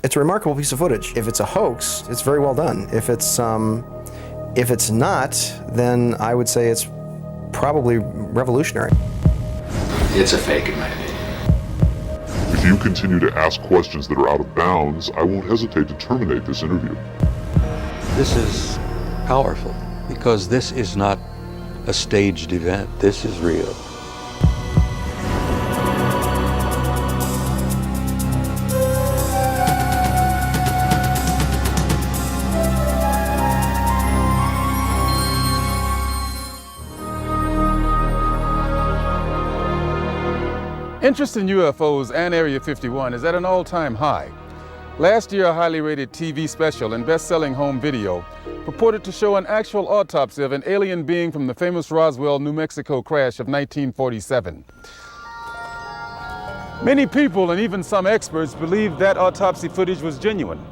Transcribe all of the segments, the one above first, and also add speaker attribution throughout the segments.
Speaker 1: It's a remarkable piece of footage. If it's a hoax, it's very well done. If it's not, then I would say it's probably revolutionary.
Speaker 2: It's a fake, in my opinion.
Speaker 3: If you continue to ask questions that are out of bounds, I won't hesitate to terminate this interview.
Speaker 4: This is powerful because this is not a staged event. This is real.
Speaker 5: Interest in UFOs and Area 51 is at an all-time high. Last year, a highly rated TV special and best-selling home video purported to show an actual autopsy of an alien being from the famous Roswell, New Mexico crash of 1947. Many people and even some experts believed that autopsy footage was genuine.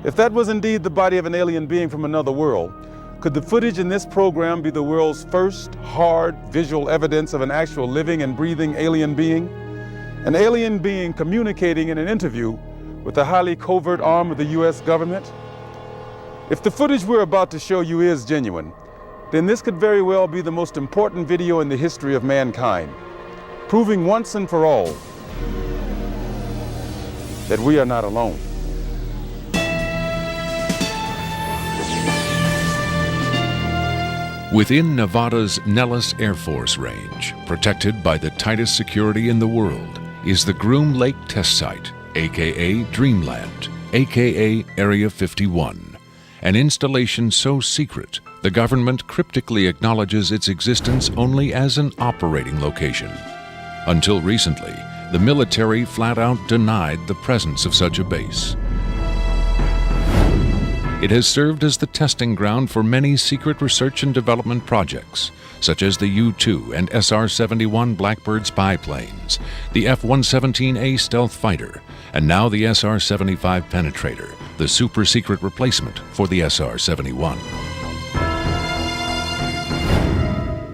Speaker 5: If that was indeed the body of an alien being from another world, could the footage in this program be the world's first hard visual evidence of an actual living and breathing alien being? An alien being communicating in an interview with a highly covert arm of the US government? If the footage we're about to show you is genuine, then this could very well be the most important video in the history of mankind, proving once and for all that we are not alone.
Speaker 6: Within Nevada's Nellis Air Force Range, protected by the tightest security in the world, is the Groom Lake Test Site, aka Dreamland, aka Area 51, an installation so secret the government cryptically acknowledges its existence only as an operating location. Until recently, the military flat out denied the presence of such a base. It has served as the testing ground for many secret research and development projects, such as the U-2 and SR-71 Blackbird spy planes, the F-117A stealth fighter, and now the SR-75 penetrator, the super-secret replacement for the SR-71.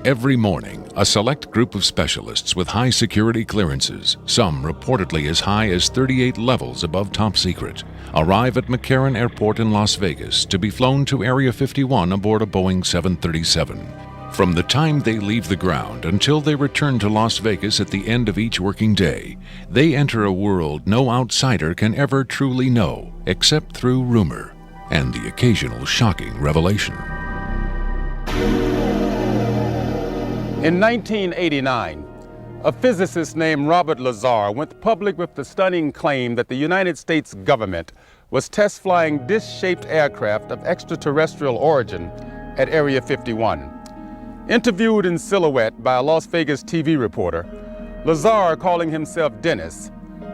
Speaker 6: Every morning, a select group of specialists with high security clearances, some reportedly as high as 38 levels above top secret, arrive at McCarran Airport in Las Vegas to be flown to Area 51 aboard a Boeing 737. From the time they leave the ground until they return to Las Vegas at the end of each working day, they enter a world no outsider can ever truly know, except through rumor and the occasional shocking revelation.
Speaker 5: In 1989, a physicist named Robert Lazar went public with the stunning claim that the United States government was test flying disc-shaped aircraft of extraterrestrial origin at Area 51. Interviewed in silhouette by a Las Vegas TV reporter, Lazar, calling himself Dennis,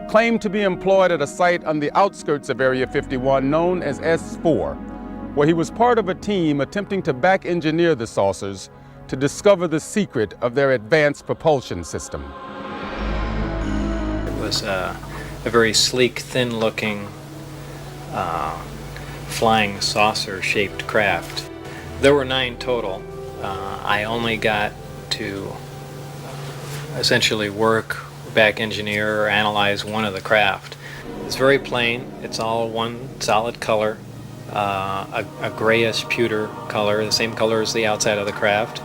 Speaker 5: claimed to be employed at a site on the outskirts of Area 51 known as S4, where he was part of a team attempting to back-engineer the saucers to discover the secret of their advanced propulsion system.
Speaker 7: It was a very sleek, thin-looking, flying saucer-shaped craft. There were 9 total. I only got to essentially work, back engineer, or analyze one of the craft. It's very plain. It's all one solid color, a grayish pewter color, the same color as the outside of the craft.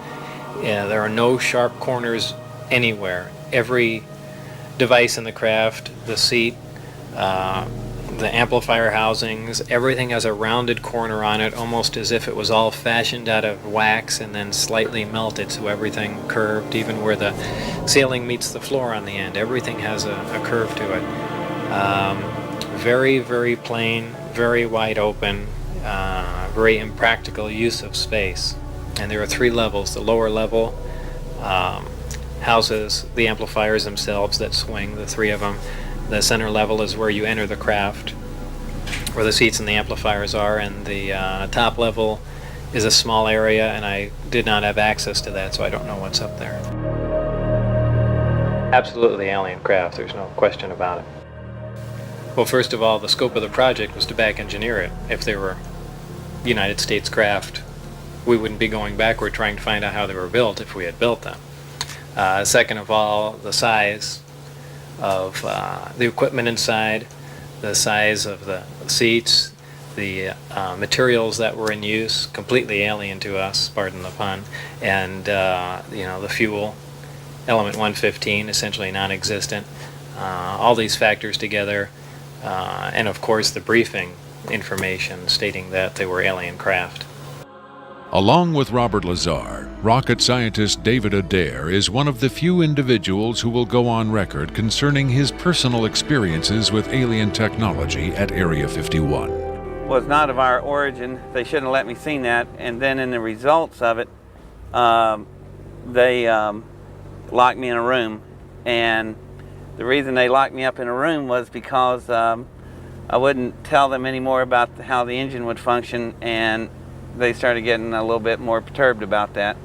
Speaker 7: There are no sharp corners anywhere. Every device in the craft, the seat, the amplifier housings, everything has a rounded corner on it, almost as if it was all fashioned out of wax and then slightly melted, so everything curved, even where the ceiling meets the floor on the end. Everything has a curve to it. Very, very plain, very wide open, very impractical use of space. And there are 3 levels. The lower level houses the amplifiers themselves that swing, the 3 of them. The center level is where you enter the craft, where the seats and the amplifiers are, and the top level is a small area, and I did not have access to that, so I don't know what's up there. Absolutely alien craft, there's no question about it. Well, first of all, the scope of the project was to back engineer it. If they were United States craft, we wouldn't be going backward trying to find out how they were built if we had built them. Second of all, the size of the equipment inside, the size of the seats, the materials that were in use, completely alien to us, pardon the pun, and the fuel, element 115, essentially non-existent. All these factors together, and of course the briefing information stating that they were alien craft.
Speaker 6: Along with Robert Lazar, rocket scientist David Adair is one of the few individuals who will go on record concerning his personal experiences with alien technology at Area 51.
Speaker 8: Was not of our origin. They shouldn't have let me see that. And then in the results of it, they locked me in a room. And the reason they locked me up in a room was because I wouldn't tell them any more about how the engine would function, and they started getting a little bit more perturbed about that.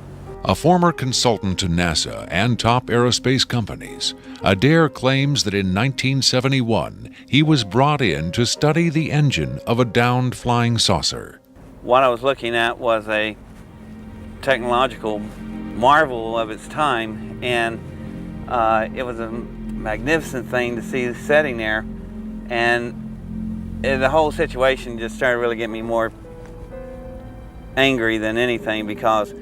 Speaker 6: A former consultant to NASA and top aerospace companies, Adair claims that in 1971 he was brought in to study the engine of a downed flying saucer.
Speaker 8: What I was looking at was a technological marvel of its time, and it was a magnificent thing to see sitting there, and the whole situation just started really getting me more angry than anything, because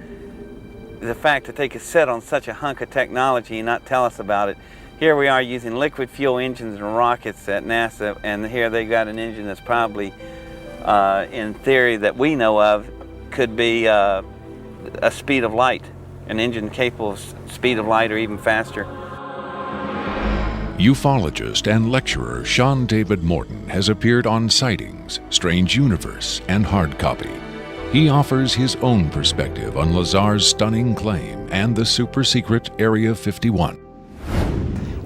Speaker 8: the fact that they could sit on such a hunk of technology and not tell us about it. Here we are using liquid fuel engines and rockets at NASA, and here they got an engine that's probably, in theory that we know of, could be a speed of light, an engine capable of speed of light or even faster.
Speaker 6: Ufologist and lecturer Sean David Morton has appeared on Sightings, Strange Universe, and Hard Copy. He offers his own perspective on Lazar's stunning claim and the super-secret Area 51.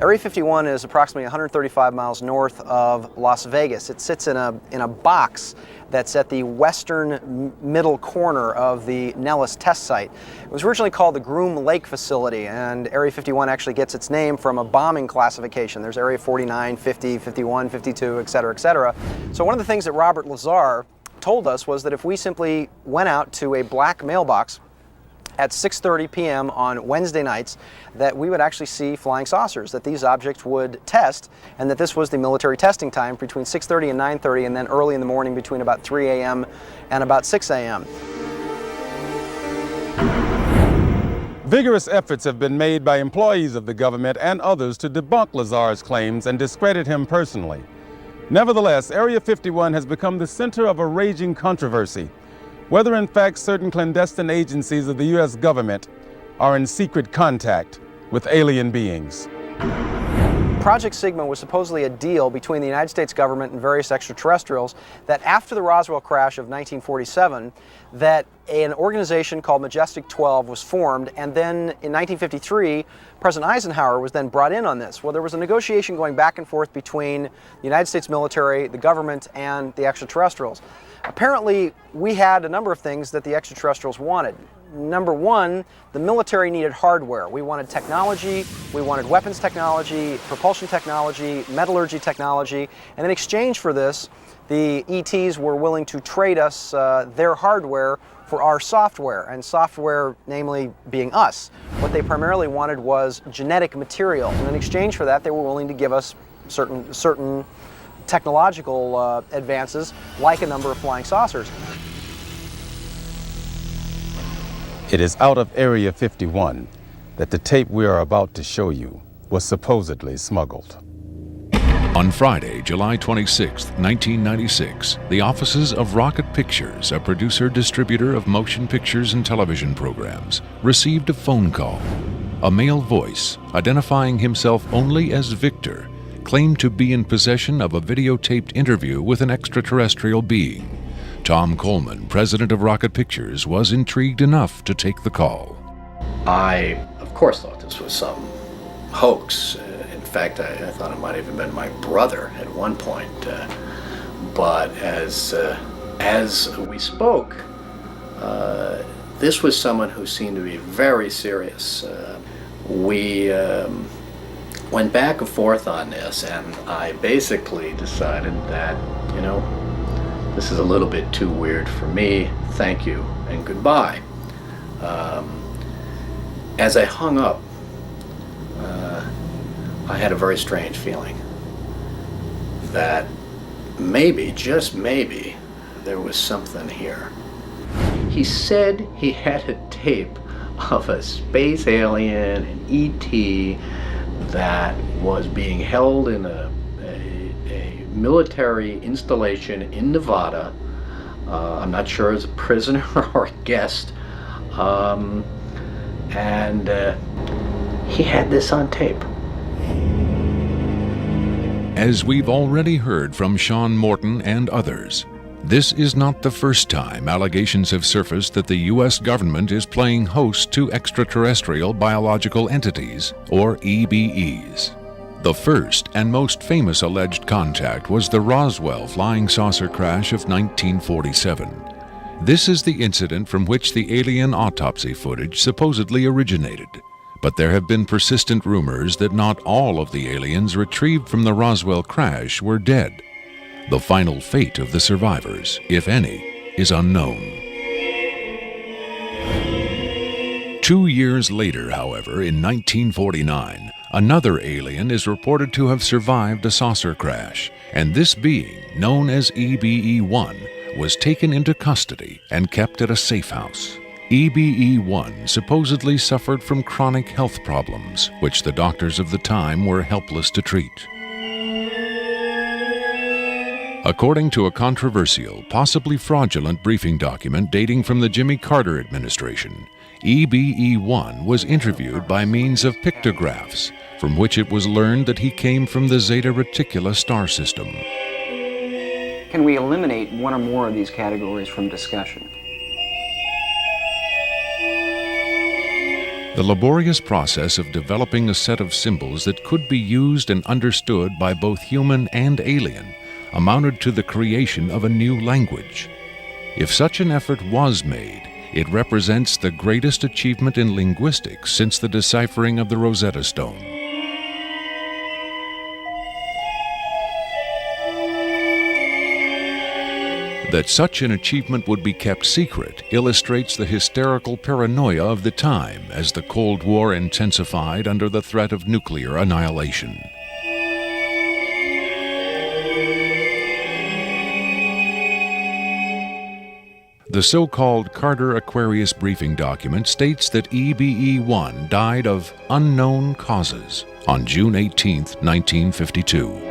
Speaker 1: Area 51 is approximately 135 miles north of Las Vegas. It sits in a box that's at the western middle corner of the Nellis test site. It was originally called the Groom Lake Facility, and Area 51 actually gets its name from a bombing classification. There's Area 49, 50, 51, 52, et cetera, et cetera. So one of the things that Robert Lazar told us was that if we simply went out to a black mailbox at 6:30 p.m. on Wednesday nights, that we would actually see flying saucers, that these objects would test, and that this was the military testing time between 6:30 and 9:30, and then early in the morning between about 3 a.m. and about 6 a.m.
Speaker 5: Vigorous efforts have been made by employees of the government and others to debunk Lazar's claims and discredit him personally. Nevertheless, Area 51 has become the center of a raging controversy, whether in fact certain clandestine agencies of the U.S. government are in secret contact with alien beings.
Speaker 1: Project Sigma was supposedly a deal between the United States government and various extraterrestrials that after the Roswell crash of 1947, that an organization called Majestic 12 was formed, and then in 1953, President Eisenhower was then brought in on this. Well, there was a negotiation going back and forth between the United States military, the government, and the extraterrestrials. Apparently, we had a number of things that the extraterrestrials wanted. Number one, the military needed hardware. We wanted technology, we wanted weapons technology, propulsion technology, metallurgy technology, and in exchange for this, the ETs were willing to trade us their hardware for our software, and software namely being us. What they primarily wanted was genetic material, and in exchange for that, they were willing to give us certain technological advances, like a number of flying saucers.
Speaker 5: It is out of Area 51 that the tape we are about to show you was supposedly smuggled.
Speaker 6: On Friday, July 26, 1996, the offices of Rocket Pictures, a producer-distributor of motion pictures and television programs, received a phone call. A male voice, identifying himself only as Victor, claimed to be in possession of a videotaped interview with an extraterrestrial being. Tom Coleman, president of Rocket Pictures, was intrigued enough to take the call.
Speaker 2: I, of course, thought this was some hoax. In fact, I thought it might have even been my brother at one point. But as we spoke, this was someone who seemed to be very serious. We went back and forth on this, and I basically decided that, this is a little bit too weird for me. Thank you and goodbye. As I hung up, I had a very strange feeling that maybe, just maybe, there was something here. He said he had a tape of a space alien, an ET, that was being held in a military installation in Nevada. I'm not sure as a prisoner or a guest. And he had this on tape.
Speaker 6: As we've already heard from Sean Morton and others, this is not the first time allegations have surfaced that the U.S. government is playing host to extraterrestrial biological entities, or EBEs. The first and most famous alleged contact was the Roswell flying saucer crash of 1947. This is the incident from which the alien autopsy footage supposedly originated. But there have been persistent rumors that not all of the aliens retrieved from the Roswell crash were dead. The final fate of the survivors, if any, is unknown. 2 years later, however, in 1949, another alien is reported to have survived a saucer crash, and this being, known as EBE-1, was taken into custody and kept at a safe house. EBE-1 supposedly suffered from chronic health problems, which the doctors of the time were helpless to treat. According to a controversial, possibly fraudulent briefing document dating from the Jimmy Carter administration, EBE-1 was interviewed by means of pictographs, from which it was learned that he came from the Zeta Reticuli star system.
Speaker 1: Can we eliminate one or more of these categories from discussion?
Speaker 6: The laborious process of developing a set of symbols that could be used and understood by both human and alien amounted to the creation of a new language. If such an effort was made, it represents the greatest achievement in linguistics since the deciphering of the Rosetta Stone. That such an achievement would be kept secret illustrates the hysterical paranoia of the time as the Cold War intensified under the threat of nuclear annihilation. The so-called Carter-Aquarius briefing document states that EBE-1 died of unknown causes on June 18, 1952.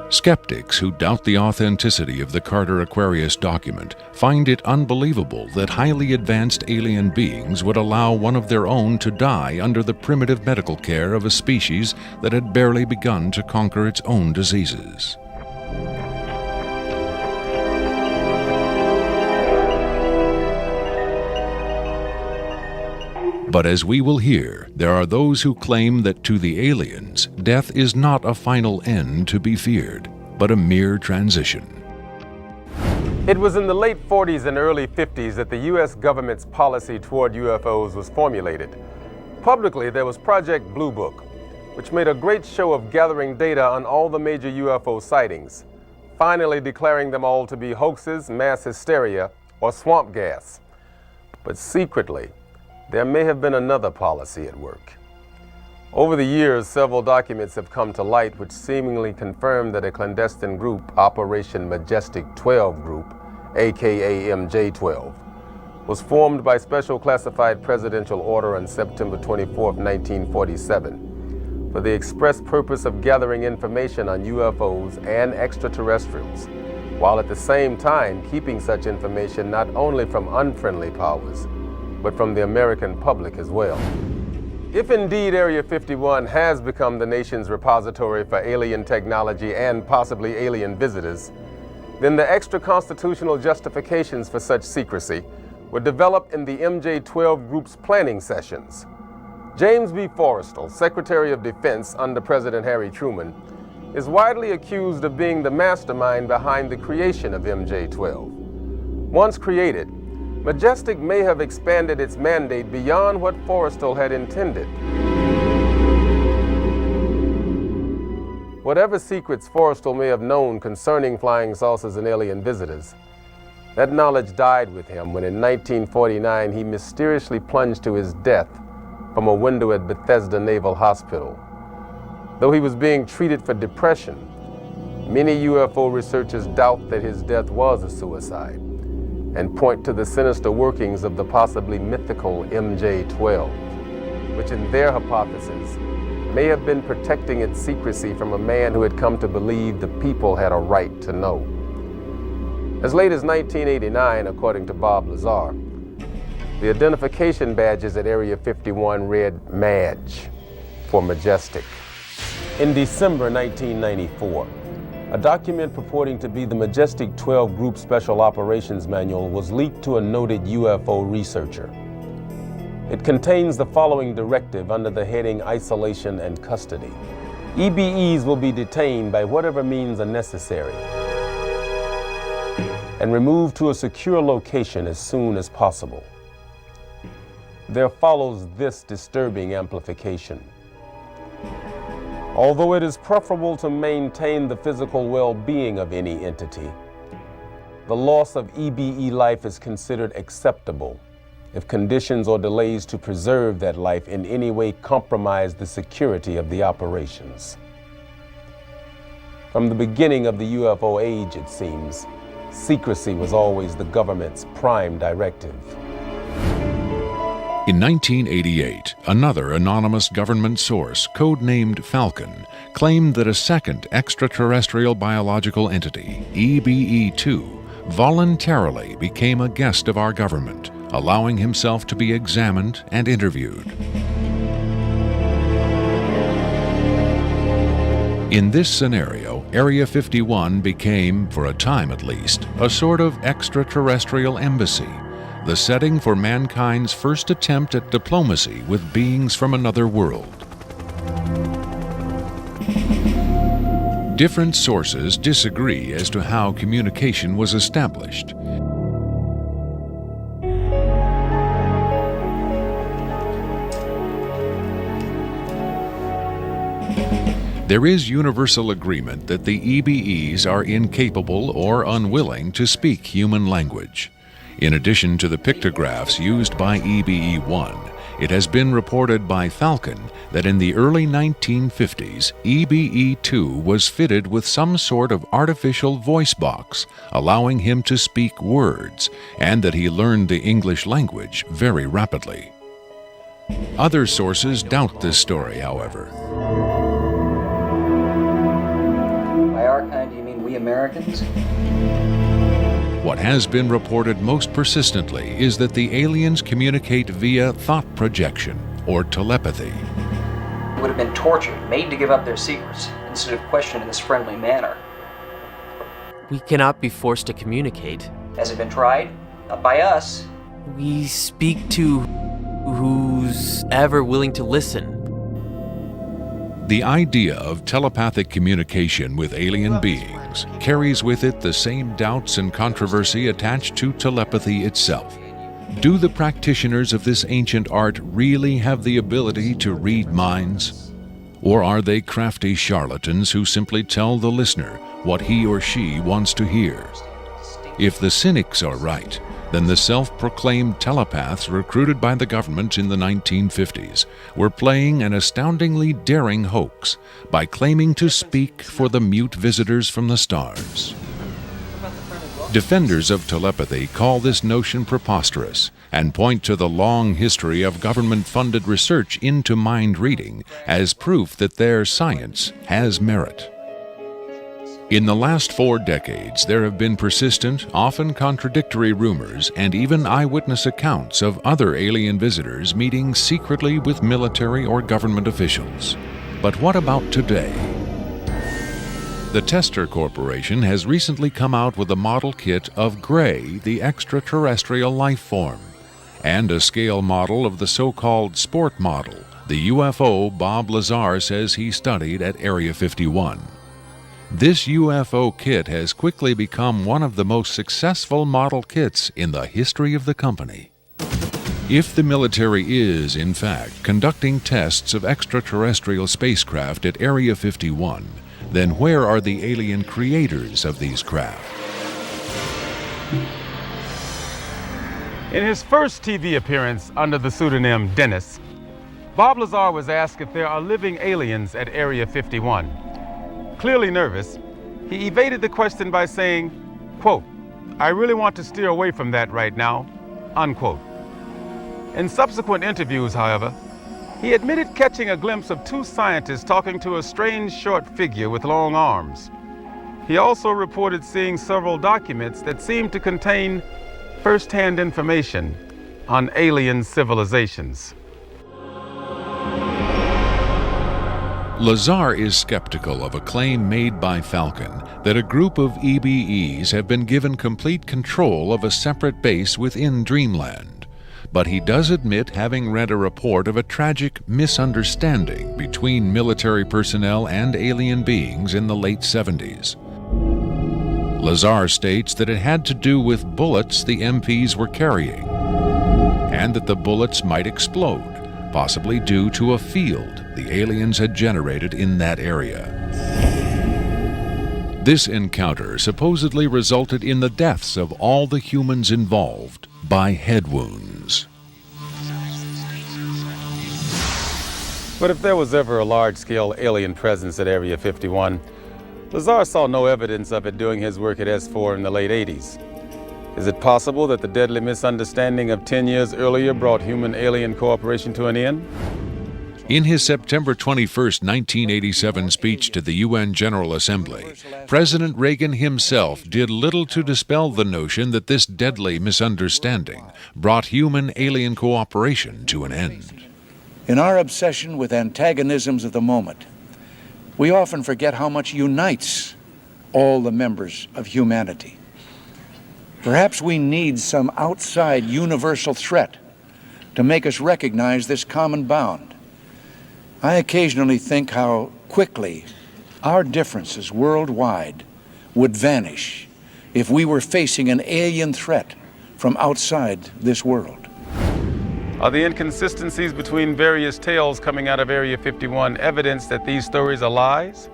Speaker 6: Skeptics who doubt the authenticity of the Carter-Aquarius document find it unbelievable that highly advanced alien beings would allow one of their own to die under the primitive medical care of a species that had barely begun to conquer its own diseases. But as we will hear, there are those who claim that to the aliens, death is not a final end to be feared, but a mere transition.
Speaker 5: It was in the late 40s and early 50s that the U.S. government's policy toward UFOs was formulated. Publicly, there was Project Blue Book, which made a great show of gathering data on all the major UFO sightings, finally declaring them all to be hoaxes, mass hysteria, or swamp gas. But secretly, there may have been another policy at work. Over the years, several documents have come to light which seemingly confirm that a clandestine group, Operation Majestic 12 Group, aka MJ-12, was formed by special classified presidential order on September 24, 1947, for the express purpose of gathering information on UFOs and extraterrestrials, while at the same time keeping such information not only from unfriendly powers, but from the American public as well. If indeed Area 51 has become the nation's repository for alien technology and possibly alien visitors, then the extra-constitutional justifications for such secrecy were developed in the MJ-12 Group's planning sessions. James B. Forrestal, Secretary of Defense under President Harry Truman, is widely accused of being the mastermind behind the creation of MJ-12. Once created, Majestic may have expanded its mandate beyond what Forrestal had intended. Whatever secrets Forrestal may have known concerning flying saucers and alien visitors, that knowledge died with him when in 1949 he mysteriously plunged to his death from a window at Bethesda Naval Hospital. Though he was being treated for depression, many UFO researchers doubt that his death was a suicide and point to the sinister workings of the possibly mythical MJ-12, which in their hypothesis may have been protecting its secrecy from a man who had come to believe the people had a right to know. As late as 1989, according to Bob Lazar, the identification badges at Area 51 read MAJ for Majestic. In December 1994, a document purporting to be the Majestic 12 Group Special Operations Manual was leaked to a noted UFO researcher. It contains the following directive under the heading Isolation and Custody. EBEs will be detained by whatever means are necessary and removed to a secure location as soon as possible. There follows this disturbing amplification. Although it is preferable to maintain the physical well-being of any entity, the loss of EBE life is considered acceptable if conditions or delays to preserve that life in any way compromise the security of the operations. From the beginning of the UFO age, it seems, secrecy was always the government's prime directive.
Speaker 6: In 1988, another anonymous government source, codenamed Falcon, claimed that a second extraterrestrial biological entity, EBE-2, voluntarily became a guest of our government, allowing himself to be examined and interviewed. In this scenario, Area 51 became, for a time at least, a sort of extraterrestrial embassy, the setting for mankind's first attempt at diplomacy with beings from another world. Different sources disagree as to how communication was established. There is universal agreement that the EBEs are incapable or unwilling to speak human language. In addition to the pictographs used by EBE-1, it has been reported by Falcon that in the early 1950s, EBE-2 was fitted with some sort of artificial voice box, allowing him to speak words, and that he learned the English language very rapidly. Other sources doubt this story, however.
Speaker 1: By our kind, do you mean we Americans?
Speaker 6: What has been reported most persistently is that the aliens communicate via thought projection, or telepathy.
Speaker 1: They would have been tortured, made to give up their secrets, instead of questioned in this friendly manner.
Speaker 9: We cannot be forced to communicate.
Speaker 1: Has it been tried? Not by us.
Speaker 9: We speak to who's ever willing to listen.
Speaker 6: The idea of telepathic communication with alien beings carries with it the same doubts and controversy attached to telepathy itself. Do the practitioners of this ancient art really have the ability to read minds? Or are they crafty charlatans who simply tell the listener what he or she wants to hear? If the cynics are right, then the self-proclaimed telepaths recruited by the government in the 1950s were playing an astoundingly daring hoax by claiming to speak for the mute visitors from the stars. Defenders of telepathy call this notion preposterous and point to the long history of government-funded research into mind reading as proof that their science has merit. In the last 4 decades, there have been persistent, often contradictory rumors and even eyewitness accounts of other alien visitors meeting secretly with military or government officials. But what about today? The Tester Corporation has recently come out with a model kit of Gray, the extraterrestrial life form, and a scale model of the so-called sport model, the UFO Bob Lazar says he studied at Area 51. This UFO kit has quickly become one of the most successful model kits in the history of the company. If the military is, in fact, conducting tests of extraterrestrial spacecraft at Area 51, then where are the alien creators of these craft?
Speaker 5: In his first TV appearance under the pseudonym Dennis, Bob Lazar was asked if there are living aliens at Area 51. Clearly nervous, he evaded the question by saying, quote, "I really want to steer away from that right now," unquote. In subsequent interviews, however, he admitted catching a glimpse of two scientists talking to a strange short figure with long arms. He also reported seeing several documents that seemed to contain first-hand information on alien civilizations.
Speaker 6: Lazar is skeptical of a claim made by Falcon that a group of EBEs have been given complete control of a separate base within Dreamland. But he does admit having read a report of a tragic misunderstanding between military personnel and alien beings in the late 70s. Lazar states that it had to do with bullets the MPs were carrying, and that the bullets might explode, possibly due to a field the aliens had generated in that area. This encounter supposedly resulted in the deaths of all the humans involved by head wounds.
Speaker 5: But if there was ever a large-scale alien presence at Area 51, Lazar saw no evidence of it doing his work at S4 in the late 80s. Is it possible that the deadly misunderstanding of 10 years earlier brought human-alien cooperation to an end?
Speaker 6: In his September 21, 1987 speech to the UN General Assembly, President Reagan himself did little to dispel the notion that this deadly misunderstanding brought human-alien cooperation to an end.
Speaker 10: In our obsession with antagonisms of the moment, we often forget how much unites all the members of humanity. Perhaps we need some outside universal threat to make us recognize this common bound. I occasionally think how quickly our differences worldwide would vanish if we were facing an alien threat from outside this world.
Speaker 5: Are the inconsistencies between various tales coming out of Area 51 evidence that these stories are lies?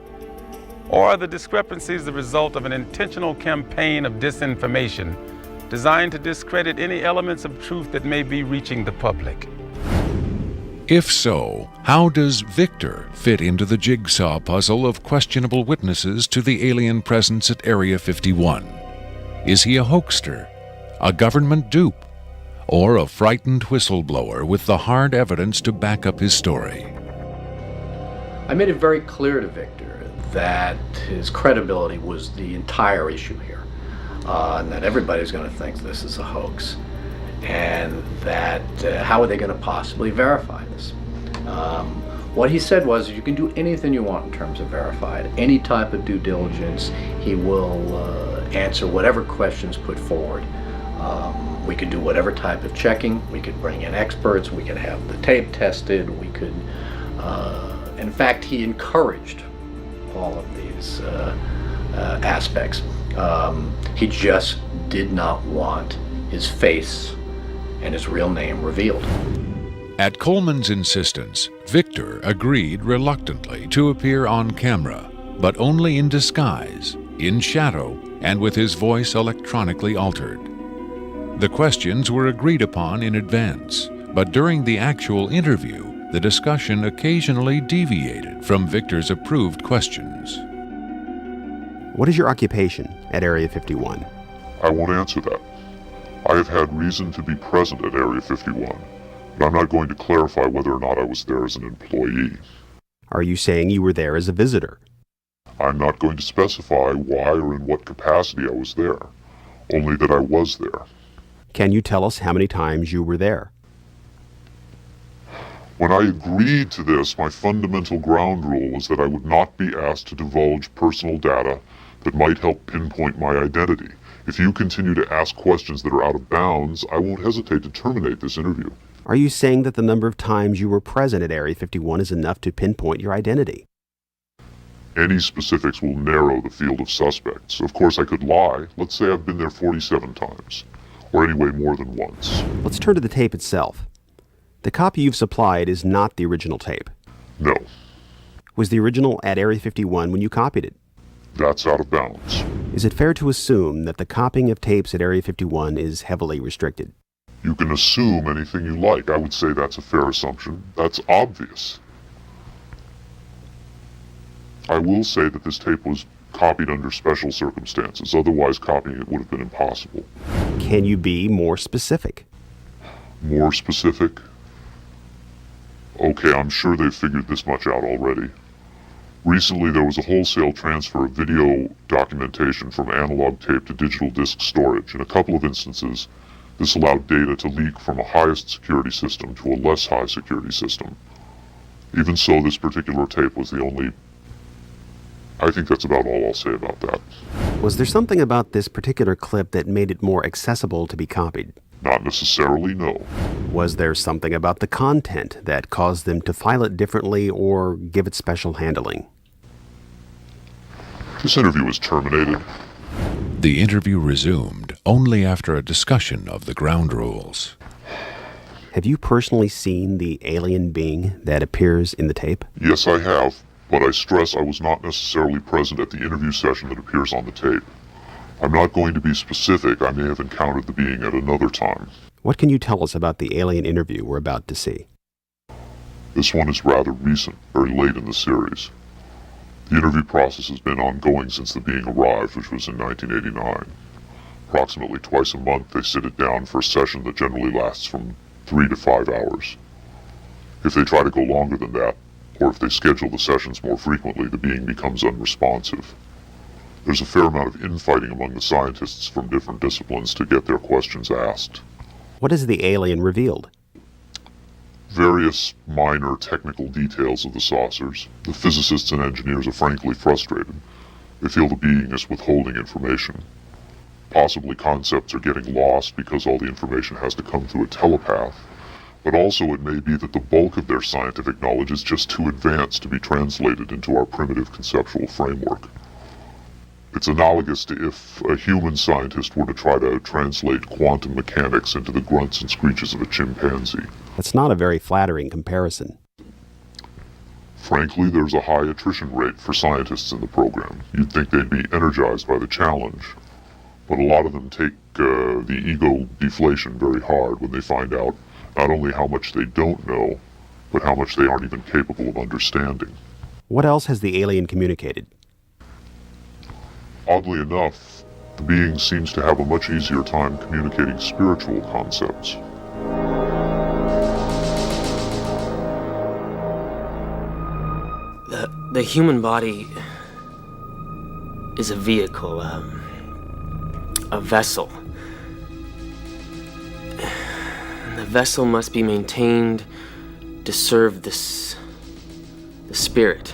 Speaker 5: Or are the discrepancies the result of an intentional campaign of disinformation designed to discredit any elements of truth that may be reaching the public?
Speaker 6: If so, how does Victor fit into the jigsaw puzzle of questionable witnesses to the alien presence at Area 51? Is he a hoaxer, a government dupe, or a frightened whistleblower with the hard evidence to back up his story?
Speaker 2: I made it very clear to Victor that his credibility was the entire issue here, and that everybody's going to think this is a hoax, and that how are they going to possibly verify this? What he said was, you can do anything you want in terms of verified, any type of due diligence. He will answer whatever questions put forward. We could do whatever type of checking. We could bring in experts. We could have the tape tested. We could, in fact, he encouraged all of these aspects. He just did not want his face and his real name revealed.
Speaker 6: At Coleman's insistence, Victor agreed reluctantly to appear on camera, but only in disguise, in shadow, and with his voice electronically altered. The questions were agreed upon in advance, but during the actual interview, the discussion occasionally deviated from Victor's approved questions.
Speaker 11: What is your occupation at Area 51?
Speaker 3: I won't answer that. I have had reason to be present at Area 51, but I'm not going to clarify whether or not I was there as an employee.
Speaker 11: Are you saying you were there as a visitor?
Speaker 3: I'm not going to specify why or in what capacity I was there, only that I was there.
Speaker 11: Can you tell us how many times you were there?
Speaker 3: When I agreed to this, my fundamental ground rule was that I would not be asked to divulge personal data that might help pinpoint my identity. If you continue to ask questions that are out of bounds, I won't hesitate to terminate this interview.
Speaker 11: Are you saying that the number of times you were present at Area 51 is enough to pinpoint your identity?
Speaker 3: Any specifics will narrow the field of suspects. Of course, I could lie. Let's say I've been there 47 times, or anyway more than once.
Speaker 11: Let's turn to the tape itself. The copy you've supplied is not the original tape.
Speaker 3: No.
Speaker 11: Was the original at Area 51 when you copied it?
Speaker 3: That's out of bounds.
Speaker 11: Is it fair to assume that the copying of tapes at Area 51 is heavily restricted?
Speaker 3: You can assume anything you like. I would say that's a fair assumption. That's obvious. I will say that this tape was copied under special circumstances. Otherwise, copying it would have been impossible.
Speaker 11: Can you be more specific?
Speaker 3: More specific? Okay, I'm sure they've figured this much out already. Recently, there was a wholesale transfer of video documentation from analog tape to digital disc storage. In a couple of instances, this allowed data to leak from a highest security system to a less high security system. Even so, this particular tape was the only... I think that's about all I'll say about that.
Speaker 11: Was there something about this particular clip that made it more accessible to be copied?
Speaker 3: Not necessarily, no.
Speaker 11: Was there something about the content that caused them to file it differently or give it special handling?
Speaker 3: This interview was terminated.
Speaker 6: The interview resumed only after a discussion of the ground rules.
Speaker 11: Have you personally seen the alien being that appears in the tape?
Speaker 3: Yes, I have, but I stress I was not necessarily present at the interview session that appears on the tape. I'm not going to be specific. I may have encountered the being at another time.
Speaker 11: What can you tell us about the alien interview we're about to see?
Speaker 3: This one is rather recent, very late in the series. The interview process has been ongoing since the being arrived, which was in 1989. Approximately twice a month, they sit it down for a session that generally lasts from 3 to 5 hours. If they try to go longer than that, or if they schedule the sessions more frequently, the being becomes unresponsive. There's a fair amount of infighting among the scientists from different disciplines to get their questions asked.
Speaker 11: What has the alien revealed?
Speaker 3: Various minor technical details of the saucers. The physicists and engineers are frankly frustrated. They feel the being is withholding information. Possibly concepts are getting lost because all the information has to come through a telepath. But also it may be that the bulk of their scientific knowledge is just too advanced to be translated into our primitive conceptual framework. It's analogous to if a human scientist were to try to translate quantum mechanics into the grunts and screeches of a chimpanzee.
Speaker 11: That's not a very flattering comparison.
Speaker 3: Frankly, there's a high attrition rate for scientists in the program. You'd think they'd be energized by the challenge, but a lot of them take the ego deflation very hard when they find out not only how much they don't know, but how much they aren't even capable of understanding.
Speaker 11: What else has the alien communicated?
Speaker 3: Oddly enough, the being seems to have a much easier time communicating spiritual concepts.
Speaker 9: The human body is a vehicle, a vessel. The vessel must be maintained to serve the spirit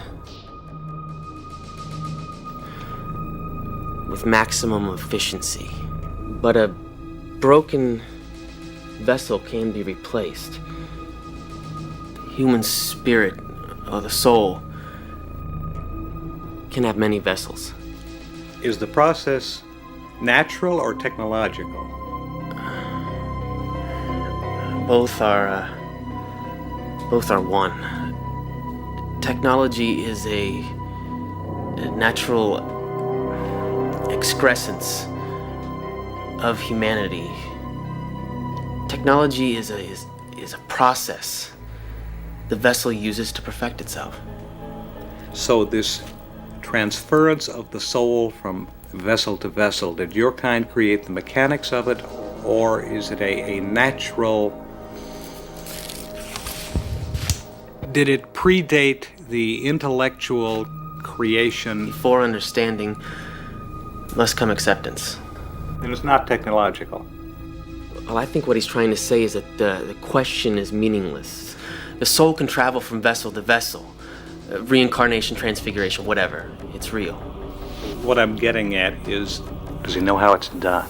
Speaker 9: with maximum efficiency. But a broken vessel can be replaced. The human spirit, or the soul, can have many vessels.
Speaker 12: Is the process natural or technological?
Speaker 9: Both are one. Technology is a natural excrescence of humanity. Technology is a process the vessel uses to perfect itself.
Speaker 12: So this transference of the soul from vessel to vessel, did your kind create the mechanics of it, or is it a natural... Did it predate the intellectual creation?
Speaker 9: Before understanding must come acceptance.
Speaker 12: And it's not technological.
Speaker 9: Well, I think what he's trying to say is that the question is meaningless. The soul can travel from vessel to vessel. Reincarnation, transfiguration, whatever. It's real.
Speaker 12: What I'm getting at is, does he know how it's done?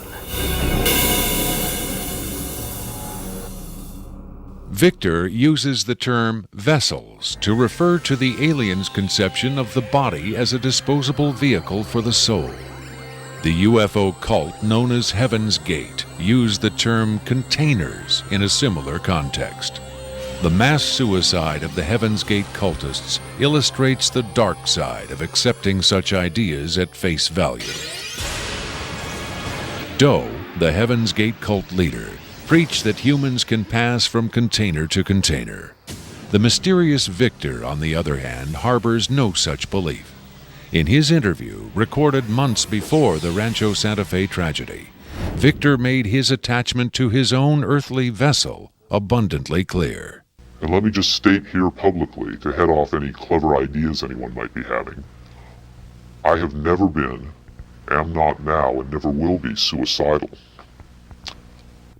Speaker 6: Victor uses the term vessels to refer to the alien's conception of the body as a disposable vehicle for the soul. The UFO cult known as Heaven's Gate used the term containers in a similar context. The mass suicide of the Heaven's Gate cultists illustrates the dark side of accepting such ideas at face value. Doe, the Heaven's Gate cult leader, preach that humans can pass from container to container. The mysterious Victor, on the other hand, harbors no such belief. In his interview, recorded months before the Rancho Santa Fe tragedy, Victor made his attachment to his own earthly vessel abundantly clear.
Speaker 3: And let me just state here publicly, to head off any clever ideas anyone might be having, I have never been, am not now, and never will be suicidal.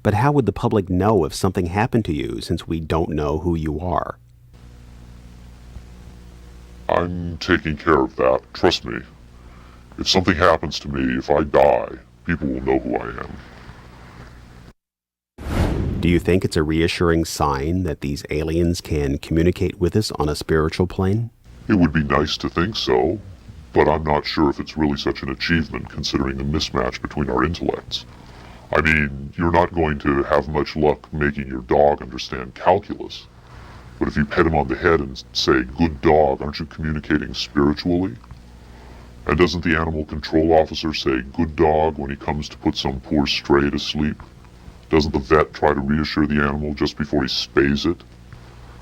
Speaker 11: But how would the public know if something happened to you, since we don't know who you are?
Speaker 3: I'm taking care of that, trust me. If something happens to me, if I die, people will know who I am.
Speaker 11: Do you think it's a reassuring sign that these aliens can communicate with us on a spiritual plane?
Speaker 3: It would be nice to think so, but I'm not sure if it's really such an achievement considering the mismatch between our intellects. I mean, you're not going to have much luck making your dog understand calculus. But if you pet him on the head and say, "Good dog," aren't you communicating spiritually? And doesn't the animal control officer say, "Good dog," when he comes to put some poor stray to sleep? Doesn't the vet try to reassure the animal just before he spays it?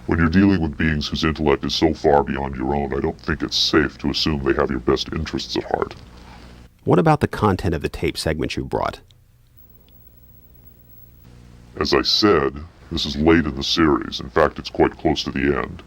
Speaker 3: When you're dealing with beings whose intellect is so far beyond your own, I don't think it's safe to assume they have your best interests at heart.
Speaker 11: What about the content of the tape segment you brought?
Speaker 3: As I said, this is late in the series. In fact, it's quite close to the end.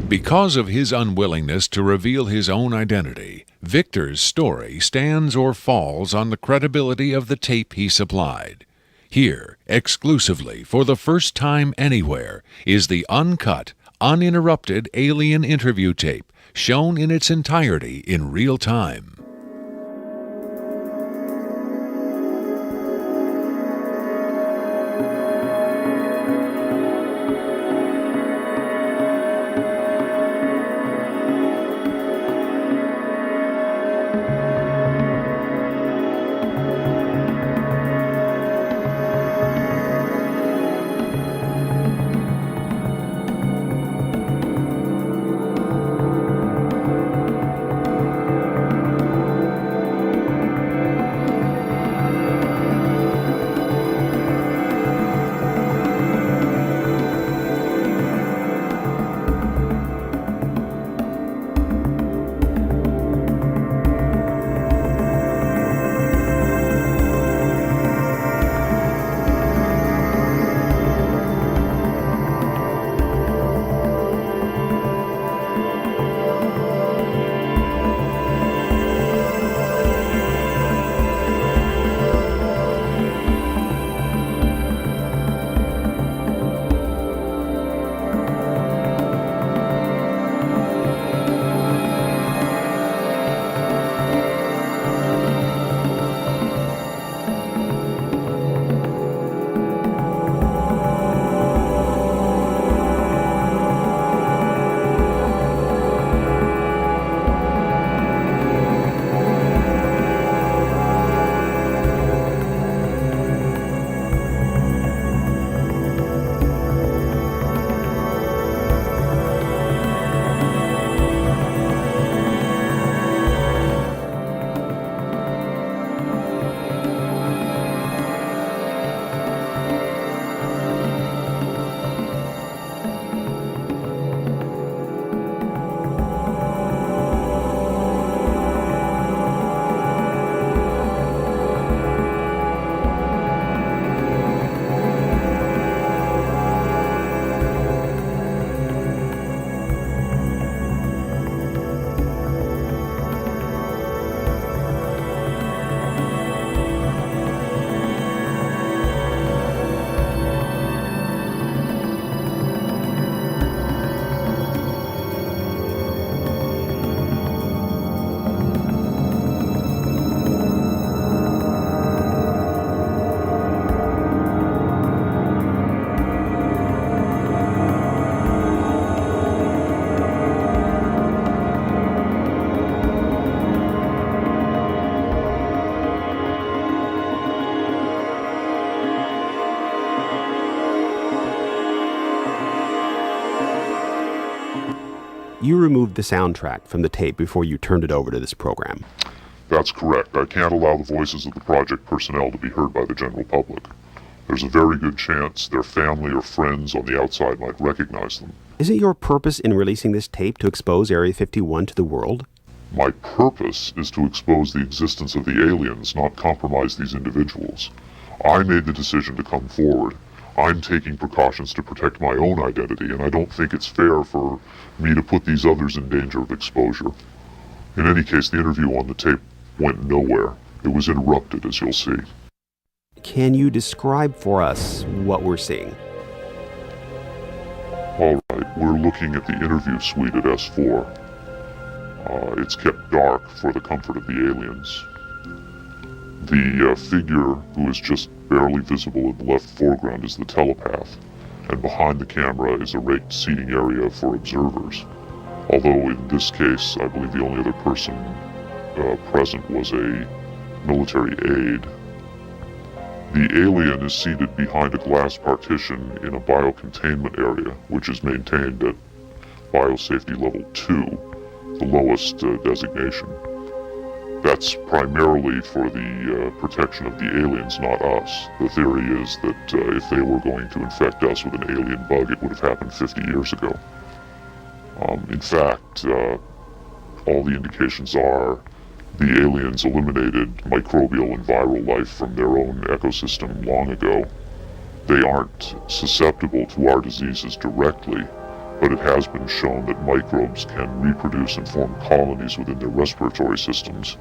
Speaker 6: Because of his unwillingness to reveal his own identity, Victor's story stands or falls on the credibility of the tape he supplied. Here, exclusively, for the first time anywhere, is the uncut, uninterrupted alien interview tape, shown in its entirety in real time.
Speaker 11: You removed the soundtrack from the tape before you turned it over to this program.
Speaker 3: That's correct. I can't allow the voices of the project personnel to be heard by the general public. There's a very good chance their family or friends on the outside might recognize them.
Speaker 11: Isn't your purpose in releasing this tape to expose Area 51 to the world?
Speaker 3: My purpose is to expose the existence of the aliens, not compromise these individuals. I made the decision to come forward. I'm taking precautions to protect my own identity, and I don't think it's fair for me to put these others in danger of exposure. In any case, the interview on the tape went nowhere. It was interrupted, as you'll see.
Speaker 11: Can you describe for us what we're seeing?
Speaker 3: All right, we're looking at the interview suite at S4. It's kept dark for the comfort of the aliens. The figure who is just barely visible in the left foreground is the telepath, and behind the camera is a raked seating area for observers. Although in this case, I believe the only other person present was a military aide. The alien is seated behind a glass partition in a biocontainment area, which is maintained at biosafety level 2, the lowest designation. That's primarily for the protection of the aliens, not us. The theory is that if they were going to infect us with an alien bug, it would have happened 50 years ago. In fact, all the indications are the aliens eliminated microbial and viral life from their own ecosystem long ago. They aren't susceptible to our diseases directly, but it has been shown that microbes can reproduce and form colonies within their respiratory systems,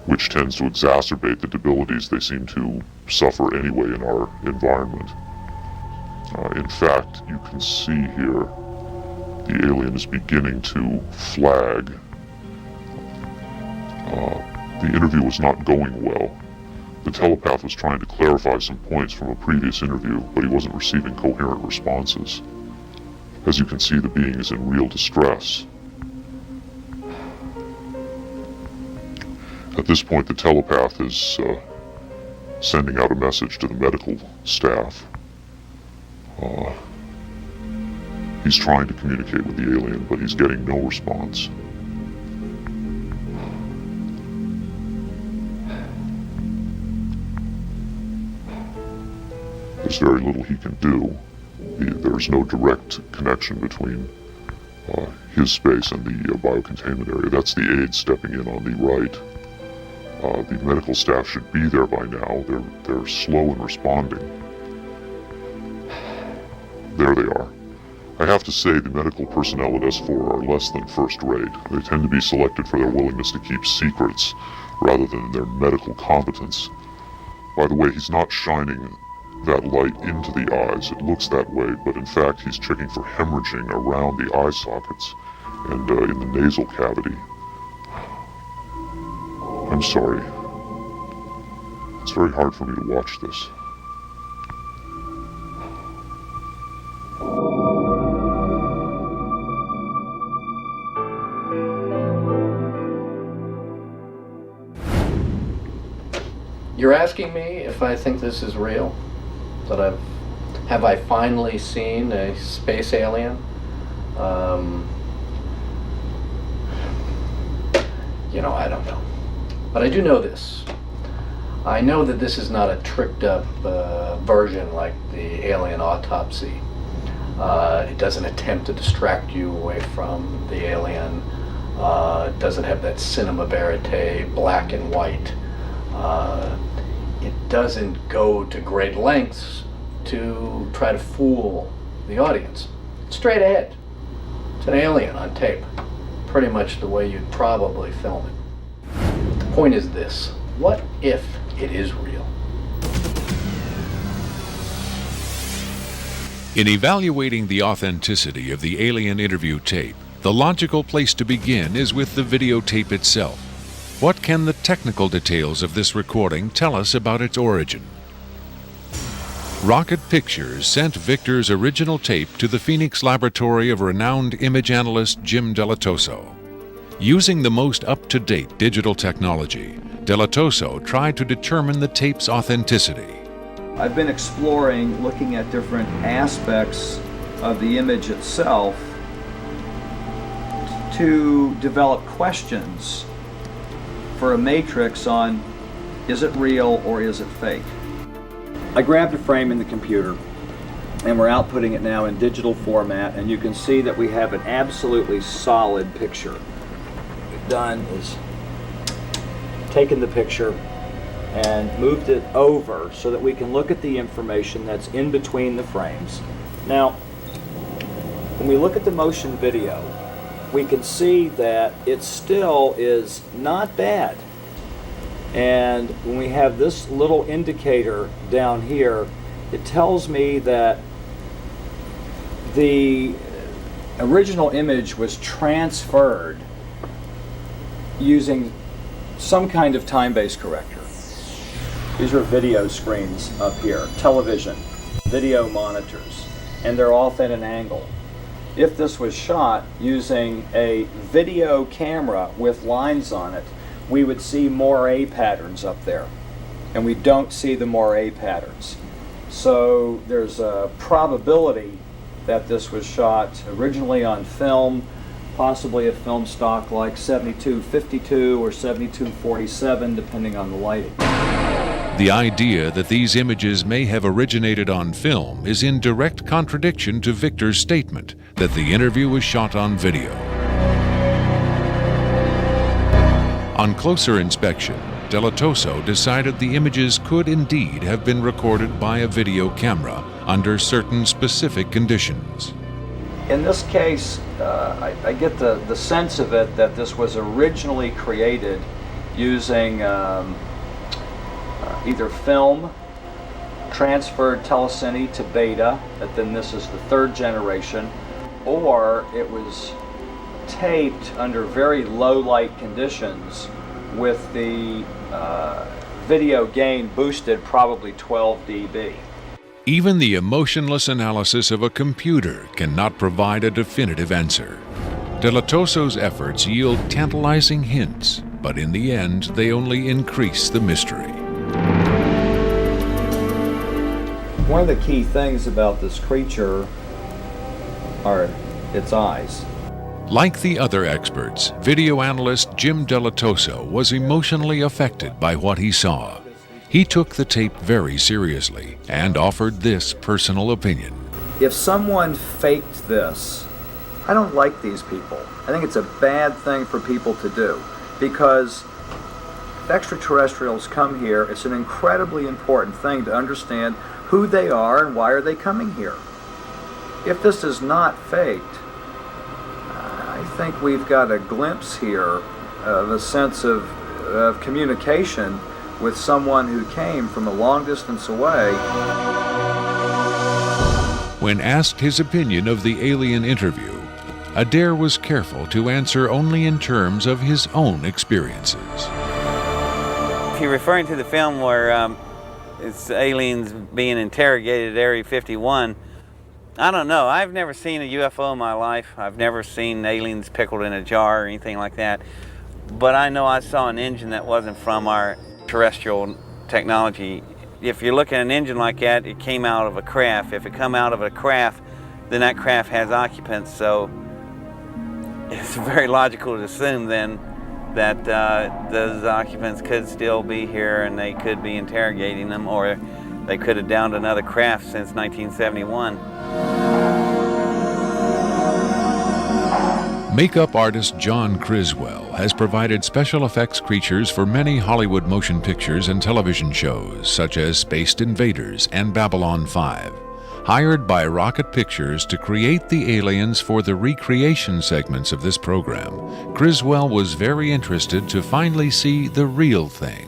Speaker 3: which tends to exacerbate the debilities they seem to suffer anyway in our environment. In fact, you can see here the alien is beginning to flag. The interview was not going well. The telepath was trying to clarify some points from a previous interview, but he wasn't receiving coherent responses. As you can see, the being is in real distress. At this point, the telepath is sending out a message to the medical staff. He's trying to communicate with the alien, but he's getting no response. There's very little he can do. There's no direct connection between his space and the biocontainment area. That's the aide stepping in on the right. The medical staff should be there by now. They're slow in responding. There they are. I have to say the medical personnel at S4 are less than first rate. They tend to be selected for their willingness to keep secrets rather than their medical competence. By the way, he's not shining that light into the eyes. It looks that way, but in fact he's checking for hemorrhaging around the eye sockets and in the nasal cavity. I'm sorry. It's very hard for me to watch this.
Speaker 2: You're asking me if I think this is real? That have I finally seen a space alien? I don't know. But I do know this. I know that this is not a tricked up version like the alien autopsy. It doesn't attempt to distract you away from the alien. It doesn't have that cinema verite, black and white. It doesn't go to great lengths to try to fool the audience. It's straight ahead. It's an alien on tape. Pretty much the way you'd probably film it. The point is this: what if it is real?
Speaker 6: In evaluating the authenticity of the alien interview tape, the logical place to begin is with the videotape itself. What can the technical details of this recording tell us about its origin? Rocket Pictures sent Victor's original tape to the Phoenix laboratory of renowned image analyst Jim Delatoso. Using the most up-to-date digital technology, Delatoso tried to determine the tape's authenticity.
Speaker 13: I've been exploring, looking at different aspects of the image itself to develop questions for a matrix on is it real or is it fake. I grabbed a frame in the computer and we're outputting it now in digital format, and you can see that we have an absolutely solid picture. What we've done is taken the picture and moved it over so that we can look at the information that's in between the frames. Now, when we look at the motion video, we can see that it still is not bad. And when we have this little indicator down here, it tells me that the original image was transferred using some kind of time-based corrector. These are video screens up here, television, video monitors, and they're off at an angle. If this was shot using a video camera with lines on it, we would see moire patterns up there, and we don't see the moire patterns. So there's a probability that this was shot originally on film, possibly a film stock like 7252 or 7247, depending on the lighting.
Speaker 6: The idea that these images may have originated on film is in direct contradiction to Victor's statement that the interview was shot on video. On closer inspection, Delatoso decided the images could indeed have been recorded by a video camera under certain specific conditions.
Speaker 13: In this case, I get the sense of it that this was originally created using either film, transferred telecine to beta, that then this is the third generation, or it was taped under very low light conditions with the video gain boosted probably 12 dB.
Speaker 6: Even the emotionless analysis of a computer cannot provide a definitive answer. Delatoso's efforts yield tantalizing hints, but in the end, they only increase the mystery.
Speaker 13: One of the key things about this creature are its eyes.
Speaker 6: Like the other experts, video analyst Jim Delatoso was emotionally affected by what he saw. He took the tape very seriously and offered this personal opinion.
Speaker 13: If someone faked this, I don't like these people. I think it's a bad thing for people to do, because if extraterrestrials come here, it's an incredibly important thing to understand who they are and why are they coming here. If this is not faked, I think we've got a glimpse here of a sense of communication with someone who came from a long distance away.
Speaker 6: When asked his opinion of the alien interview, Adair was careful to answer only in terms of his own experiences.
Speaker 8: If you're referring to the film where it's aliens being interrogated at Area 51, I don't know. I've never seen a UFO in my life. I've never seen aliens pickled in a jar or anything like that. But I know I saw an engine that wasn't from our terrestrial technology. If you look at an engine like that, it came out of a craft. If it come out of a craft, then that craft has occupants. So it's very logical to assume then that those occupants could still be here and they could be interrogating them, or they could have downed another craft since 1971.
Speaker 6: Makeup artist John Criswell has provided special effects creatures for many Hollywood motion pictures and television shows, such as Spaced Invaders and Babylon 5. Hired by Rocket Pictures to create the aliens for the recreation segments of this program, Criswell was very interested to finally see the real thing.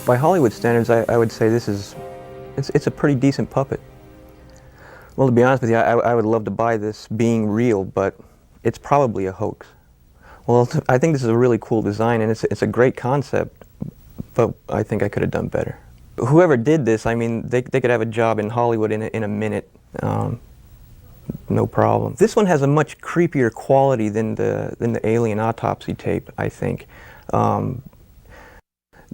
Speaker 14: By Hollywood standards, I would say it's a pretty decent puppet. Well, to be honest with you, I would love to buy this being real, but it's probably a hoax. Well, I think this is a really cool design, and it's a great concept, but I think I could have done better. Whoever did this, I mean, they could have a job in Hollywood in a minute, no problem. This one has a much creepier quality than the alien autopsy tape, I think.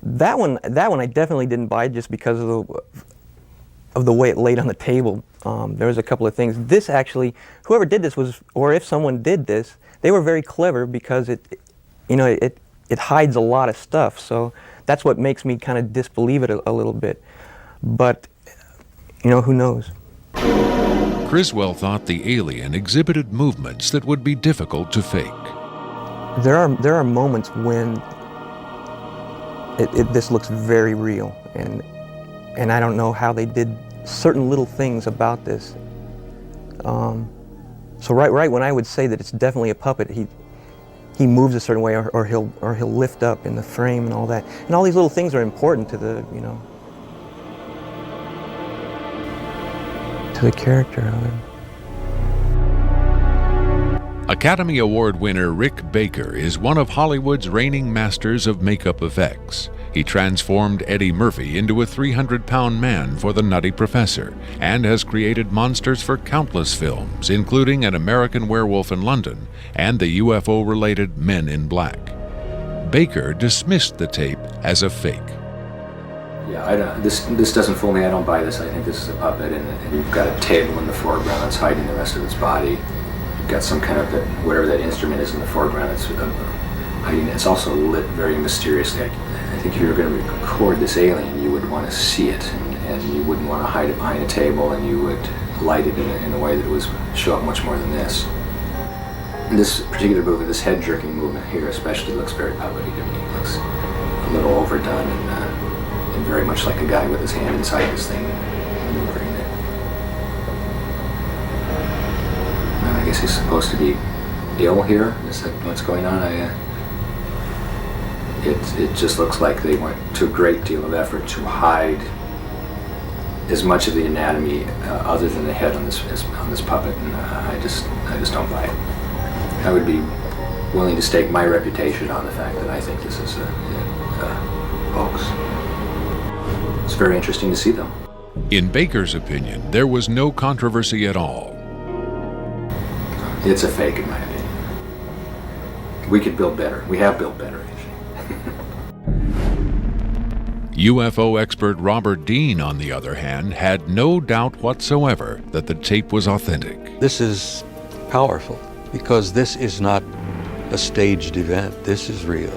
Speaker 14: That one I definitely didn't buy just because of the way it laid on the table. There was a couple of things. This actually, whoever did this was, or if someone did this, they were very clever because it it hides a lot of stuff. So that's what makes me kind of disbelieve it a little bit. But, you know, who knows?
Speaker 6: Criswell thought the alien exhibited movements that would be difficult to fake.
Speaker 14: There are moments when this looks very real, and I don't know how they did certain little things about this. So right when I would say that it's definitely a puppet, he moves a certain way, or he'll lift up in the frame and all that, and all these little things are important to the, you know, to the character of it.
Speaker 6: Academy Award winner Rick Baker is one of Hollywood's reigning masters of makeup effects. He transformed Eddie Murphy into a 300-pound man for The Nutty Professor and has created monsters for countless films, including An American Werewolf in London and the UFO-related Men in Black. Baker dismissed the tape as a fake.
Speaker 15: Yeah, this doesn't fool me. I don't buy this. I think this is a puppet, and you've got a table in the foreground that's hiding the rest of its body. You've got some kind of, whatever that instrument is in the foreground, it's hiding. It's also lit very mysteriously. I think if you were going to record this alien, you would want to see it, and you wouldn't want to hide it behind a table, and you would light it in a way that would show up much more than this. And this particular movement, this head-jerking movement here especially, looks very puppety to me. It looks a little overdone and very much like a guy with his hand inside this thing maneuvering it. Well, I guess he's supposed to be ill here. Is that what's going on? It just looks like they went to a great deal of effort to hide as much of the anatomy other than the head on this puppet, and I just don't buy it. I would be willing to stake my reputation on the fact that I think this is a hoax. It's very interesting to see them.
Speaker 6: In Baker's opinion, there was no controversy at all.
Speaker 15: It's a fake, in my opinion. We could build better. We have built better.
Speaker 6: UFO expert Robert Dean, on the other hand, had no doubt whatsoever that the tape was authentic.
Speaker 4: This is powerful because this is not a staged event. This is real.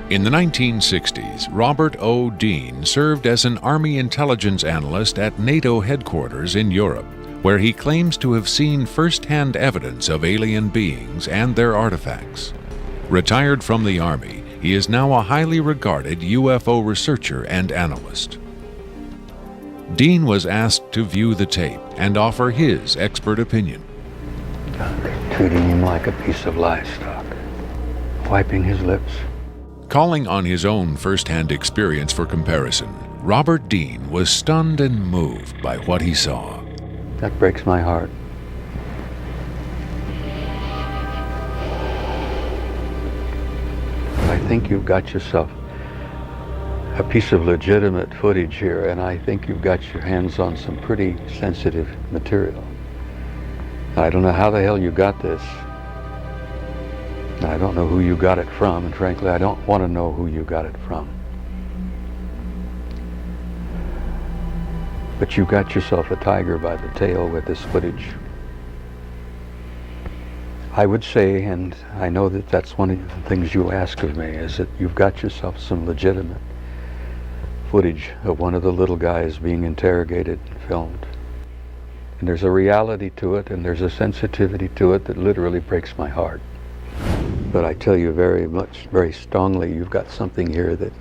Speaker 6: In the 1960s, Robert O. Dean served as an Army intelligence analyst at NATO headquarters in Europe, where he claims to have seen first-hand evidence of alien beings and their artifacts. Retired from the Army, he is now a highly regarded UFO researcher and analyst. Dean was asked to view the tape and offer his expert opinion.
Speaker 4: They're treating him like a piece of livestock, wiping his lips.
Speaker 6: Calling on his own first-hand experience for comparison, Robert Dean was stunned and moved by what he saw.
Speaker 4: That breaks my heart. I think you've got yourself a piece of legitimate footage here, and I think you've got your hands on some pretty sensitive material. I don't know how the hell you got this. I don't know who you got it from, and frankly, I don't want to know who you got it from. But you got yourself a tiger by the tail with this footage. I would say, and I know that that's one of the things you'll ask of me, is that you've got yourself some legitimate footage of one of the little guys being interrogated and filmed. And there's a reality to it, and there's a sensitivity to it that literally breaks my heart. But I tell you very strongly, you've got something here that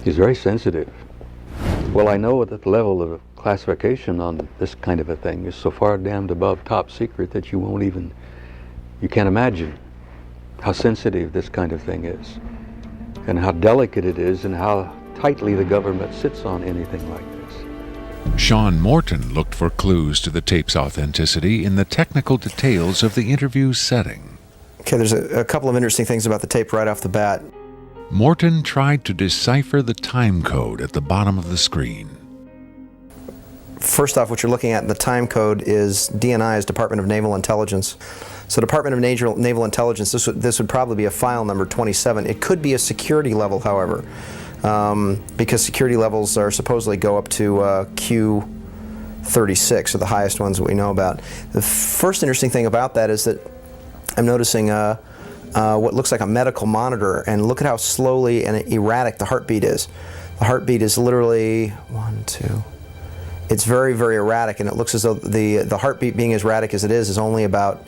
Speaker 4: is very sensitive. Well, I know that the level of classification on this kind of a thing is so far damned above top secret that you can't imagine how sensitive this kind of thing is, and how delicate it is, and how tightly the government sits on anything like this.
Speaker 6: Sean Morton looked for clues to the tape's authenticity in the technical details of the interview's setting.
Speaker 1: Okay, there's a couple of interesting things about the tape right off the bat.
Speaker 6: Morton tried to decipher the time code at the bottom of the screen.
Speaker 1: First off, what you're looking at in the time code is DNI's Department of Naval Intelligence. So Department of Naval Intelligence, this would probably be a file number 27. It could be a security level, however, because security levels are supposedly go up to Q36, or the highest ones that we know about. The first interesting thing about that is that I'm noticing what looks like a medical monitor, and look at how slowly and erratic the heartbeat is. The heartbeat is literally 1, 2. It's very, very erratic, and it looks as though the heartbeat being as erratic as it is only about,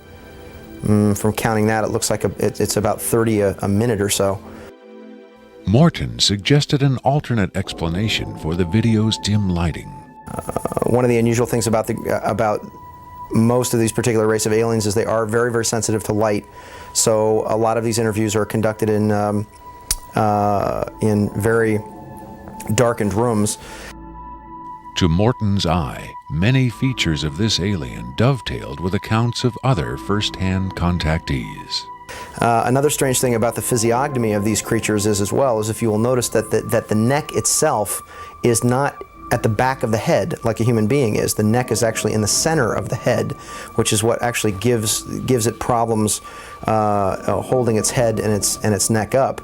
Speaker 1: from counting that, it looks like it's about 30 a minute or so.
Speaker 6: Morton suggested an alternate explanation for the video's dim lighting.
Speaker 1: One of the unusual things about most of these particular race of aliens is they are very, very sensitive to light. So a lot of these interviews are conducted in very darkened rooms.
Speaker 6: To Morton's eye, many features of this alien dovetailed with accounts of other first-hand contactees.
Speaker 1: Another strange thing about the physiognomy of these creatures is, as well, is if you will notice that the neck itself is not at the back of the head like a human being is. The neck is actually in the center of the head, which is what actually gives it problems holding its head and its neck up.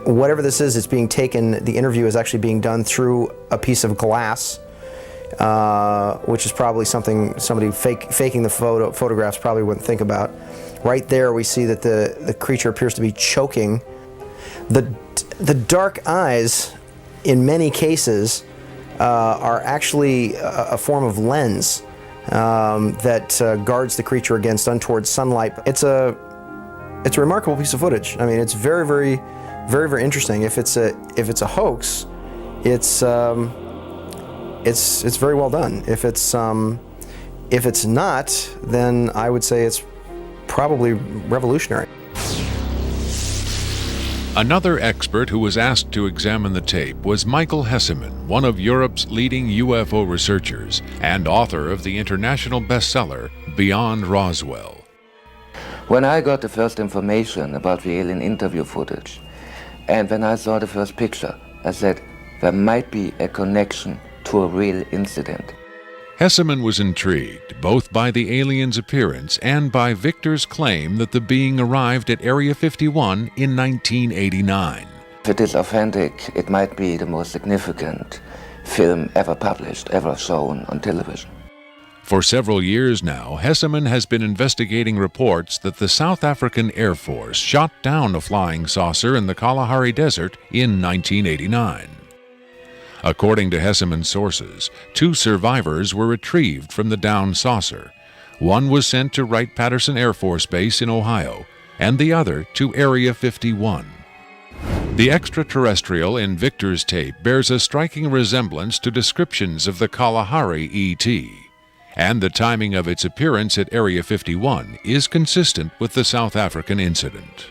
Speaker 1: Whatever this is, it's being taken, the interview is actually being done through a piece of glass, which is probably something somebody faking the photographs probably wouldn't think about. Right there we see that the creature appears to be choking. The dark eyes, in many cases, are actually a form of lens that guards the creature against untoward sunlight. It's a remarkable piece of footage. I mean, it's very, very, very, very interesting. If it's a hoax, it's very well done. If it's not, then I would say it's probably revolutionary.
Speaker 6: Another expert who was asked to examine the tape was Michael Hesseman, one of Europe's leading UFO researchers and author of the international bestseller Beyond Roswell.
Speaker 16: When I got the first information about the alien interview footage, and when I saw the first picture, I said there might be a connection to a real incident.
Speaker 6: Hesseman was intrigued both by the alien's appearance and by Victor's claim that the being arrived at Area 51 in 1989.
Speaker 16: If it is authentic, it might be the most significant film ever published, ever shown on television.
Speaker 6: For several years now, Hesseman has been investigating reports that the South African Air Force shot down a flying saucer in the Kalahari Desert in 1989. According to Hesseman's sources, 2 survivors were retrieved from the downed saucer. One was sent to Wright-Patterson Air Force Base in Ohio, and the other to Area 51. The extraterrestrial in Victor's tape bears a striking resemblance to descriptions of the Kalahari ET, and the timing of its appearance at Area 51 is consistent with the South African incident.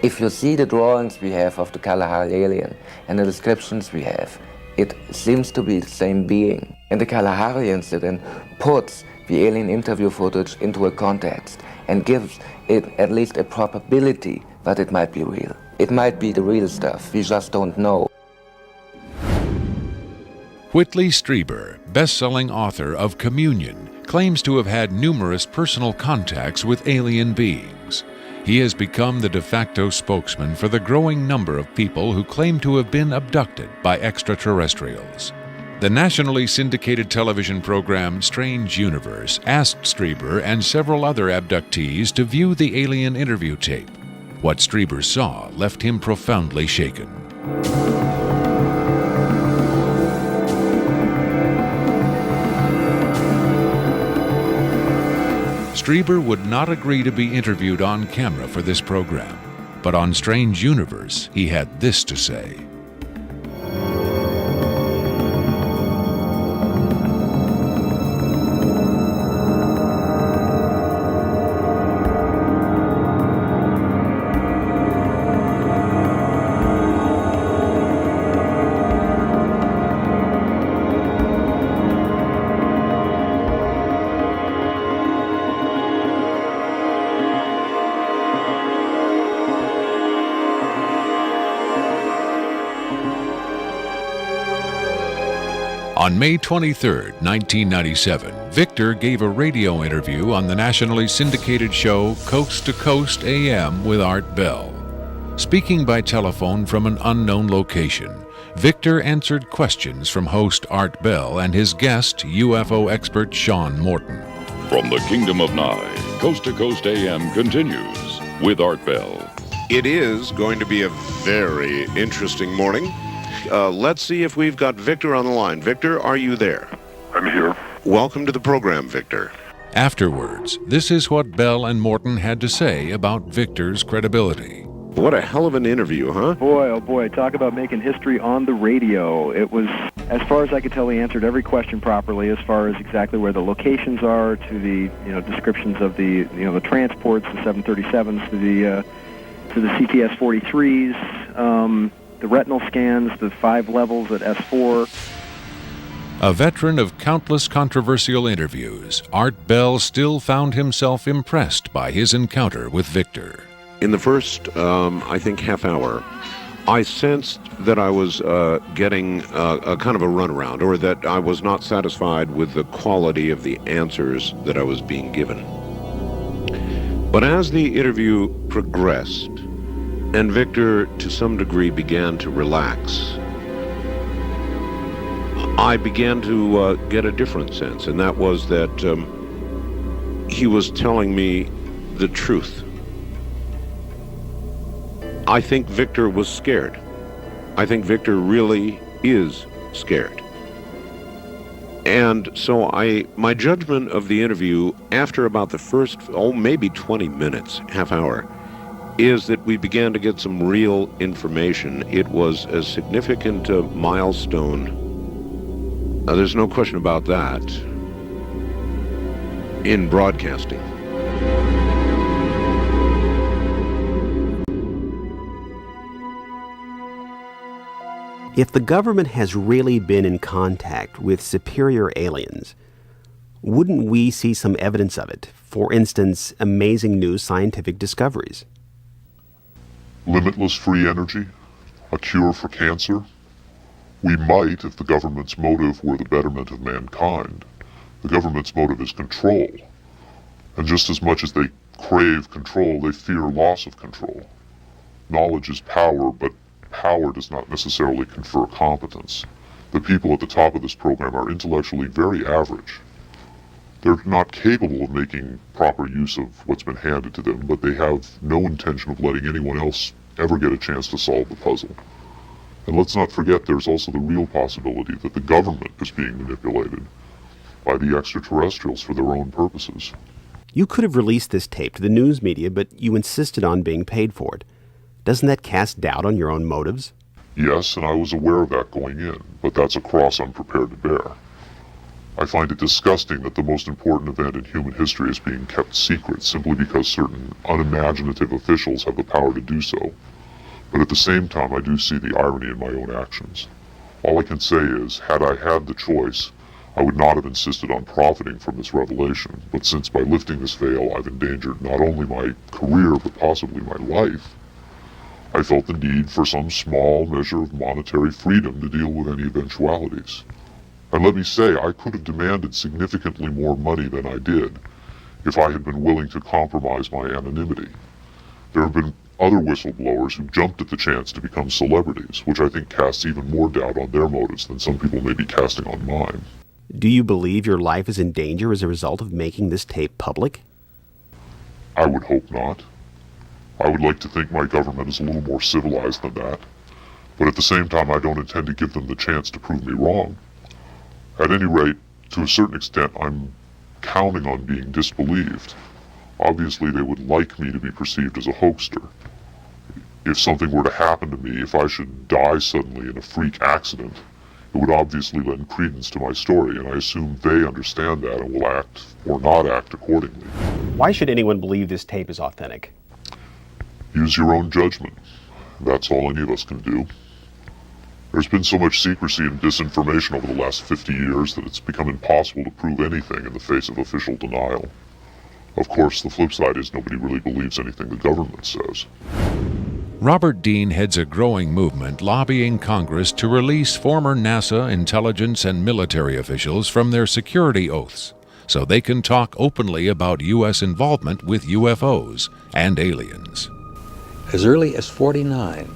Speaker 16: If you see the drawings we have of the Kalahari alien and the descriptions we have, it seems to be the same being. And the Kalahari incident puts the alien interview footage into a context and gives it at least a probability that it might be real. It might be the real stuff, we just don't know.
Speaker 6: Whitley Strieber, best-selling author of Communion, claims to have had numerous personal contacts with alien beings. He has become the de facto spokesman for the growing number of people who claim to have been abducted by extraterrestrials. The nationally syndicated television program Strange Universe asked Strieber and several other abductees to view the alien interview tape. What Strieber saw left him profoundly shaken. Strieber would not agree to be interviewed on camera for this program, but on Strange Universe, he had this to say. On May 23, 1997, Victor gave a radio interview on the nationally syndicated show Coast to Coast AM with Art Bell. Speaking by telephone from an unknown location, Victor answered questions from host Art Bell and his guest, UFO expert Sean Morton.
Speaker 17: From the Kingdom of Nye,
Speaker 6: Coast to Coast AM continues with Art Bell.
Speaker 17: It is going to be a very interesting morning. Let's see if we've got Victor on the line. Victor, are you there?
Speaker 3: I'm here.
Speaker 17: Welcome to the program, Victor.
Speaker 6: Afterwards, this is what Bell and Morton had to say about Victor's credibility.
Speaker 17: What a hell of an interview, huh?
Speaker 18: Boy, oh boy, talk about making history on the radio. It was, as far as I could tell, he answered every question properly, as far as exactly where the locations are, to the descriptions of the the transports, the 737s, to the CTS-43s, the retinal scans, the 5 levels at S4.
Speaker 6: A veteran of countless controversial interviews, Art Bell still found himself impressed by his encounter with Victor.
Speaker 17: In the first, I think, half hour, I sensed that I was getting a kind of a runaround, or that I was not satisfied with the quality of the answers that I was being given. But as the interview progressed, and Victor, to some degree, began to relax, I began to get a different sense, and that was that he was telling me the truth. I think Victor was scared. I think Victor really is scared. And so my judgment of the interview after about the first, maybe 20 minutes, half hour, is that we began to get some real information. It was a significant milestone. There's no question about that in broadcasting.
Speaker 11: If the government has really been in contact with superior aliens, wouldn't we see some evidence of it? For instance, amazing new scientific discoveries.
Speaker 3: Limitless free energy? A cure for cancer? We might, if the government's motive were the betterment of mankind. The government's motive is control. And just as much as they crave control, they fear loss of control. Knowledge is power, but power does not necessarily confer competence. The people at the top of this program are intellectually very average. They're not capable of making proper use of what's been handed to them, but they have no intention of letting anyone else ever get a chance to solve the puzzle. And let's not forget there's also the real possibility that the government is being manipulated by the extraterrestrials for their own purposes.
Speaker 11: You could have released this tape to the news media, but you insisted on being paid for it. Doesn't that cast doubt on your own motives?
Speaker 3: Yes, and I was aware of that going in, but that's a cross I'm prepared to bear. I find it disgusting that the most important event in human history is being kept secret simply because certain unimaginative officials have the power to do so. But at the same time, I do see the irony in my own actions. All I can say is, had I had the choice, I would not have insisted on profiting from this revelation. But since by lifting this veil, I've endangered not only my career, but possibly my life, I felt the need for some small measure of monetary freedom to deal with any eventualities. And let me say, I could have demanded significantly more money than I did if I had been willing to compromise my anonymity. There have been other whistleblowers who jumped at the chance to become celebrities, which I think casts even more doubt on their motives than some people may be casting on mine.
Speaker 11: Do you believe your life is in danger as a result of making this tape public?
Speaker 3: I would hope not. I would like to think my government is a little more civilized than that, but at the same time I don't intend to give them the chance to prove me wrong. At any rate, to a certain extent, I'm counting on being disbelieved. Obviously, they would like me to be perceived as a hoaxer. If something were to happen to me, if I should die suddenly in a freak accident, it would obviously lend credence to my story, and I assume they understand that and will act or not act accordingly.
Speaker 11: Why should anyone believe this tape is authentic?
Speaker 3: Use your own judgment. That's all any of us can do. There's been so much secrecy and disinformation over the last 50 years that it's become impossible to prove anything in the face of official denial. Of course, the flip side is nobody really believes anything the government says.
Speaker 6: Robert Dean heads a growing movement lobbying Congress to release former NASA intelligence and military officials from their security oaths so they can talk openly about U.S. involvement with UFOs and aliens.
Speaker 4: As early as '49,